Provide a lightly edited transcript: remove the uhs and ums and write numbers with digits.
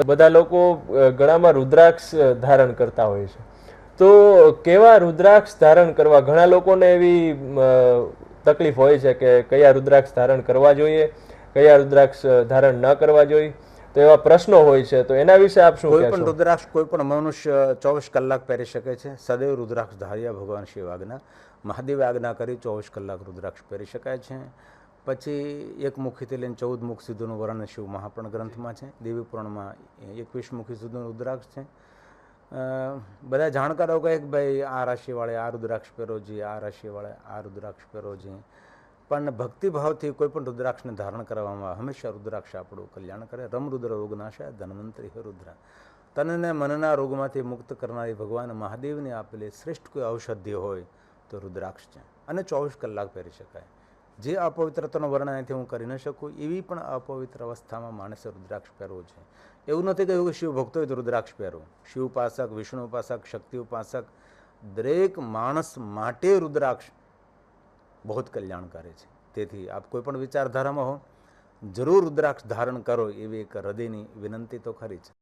બધા લોકો ગળામાં રુદ્રાક્ષ ધારણ કરતા હોય છે. તો કેવા રુદ્રાક્ષ ધારણ કરવા? ઘણા લોકોને એવી તકલીફ હોય છે કે કયા રુદ્રાક્ષ ધારણ કરવા જોઈએ, કયા રુદ્રાક્ષ ધારણ ન કરવા જોઈએ. તો એવા પ્રશ્નો હોય છે, તો એના વિશે આપ શું કોઈ પણ કહેશો? રુદ્રાક્ષ કોઈ પણ મનુષ્ય 24 કલાક પહેરી શકે છે. સદૈવ રુદ્રાક્ષ ધાર્યા ભગવાન શિવ આજ્ઞા, મહાદેવે આજ્ઞા કરી 24 કલાક રુદ્રાક્ષ પહેરી શકાય છે. પછી એક મુખીથી લઈને 14 મુખ સુધીનું વર્ણન શિવ મહાપુરાણ ગ્રંથમાં છે. દેવી પુરાણમાં 21 મુખી સુધીનું રુદ્રાક્ષ છે. બધા જાણકારો કહે કે ભાઈ આ રાશિવાળે આ રુદ્રાક્ષ પહેરોજી, આ રાશિવાળે આ રુદ્રાક્ષ પહેરોજી. પણ ભક્તિભાવથી કોઈ પણ રુદ્રાક્ષને ધારણ કરવામાં હંમેશા રુદ્રાક્ષ આપણું કલ્યાણ કરે. રમરુદ્ર રોગનાશાય ધન્વંતરી હે રુદ્ર. તનને મનના રોગમાંથી મુક્ત કરનારી ભગવાન મહાદેવને આપેલી શ્રેષ્ઠ કોઈ ઔષધિ હોય તો રુદ્રાક્ષ છે, અને 24 કલાક પહેરી શકાય. જે અપવિત્રતાનું વર્ણન અહીંથી હું કરી ન શકું એવી પણ અપવિત્ર અવસ્થામાં માણસે રુદ્રાક્ષ પહેરવું છે. એવું નથી કહ્યું કે શિવ ભક્તો હોય તો રુદ્રાક્ષ પહેરવું. શિવ ઉપાસક, વિષ્ણુ ઉપાસક, શક્તિ ઉપાસક દરેક માણસ માટે રુદ્રાક્ષ બહુ જ કલ્યાણકારી છે. તેથી આપ કોઈ પણ વિચારધારામાં હો, જરૂર રુદ્રાક્ષ ધારણ કરો એવી એક હૃદયની વિનંતી તો ખરી છે.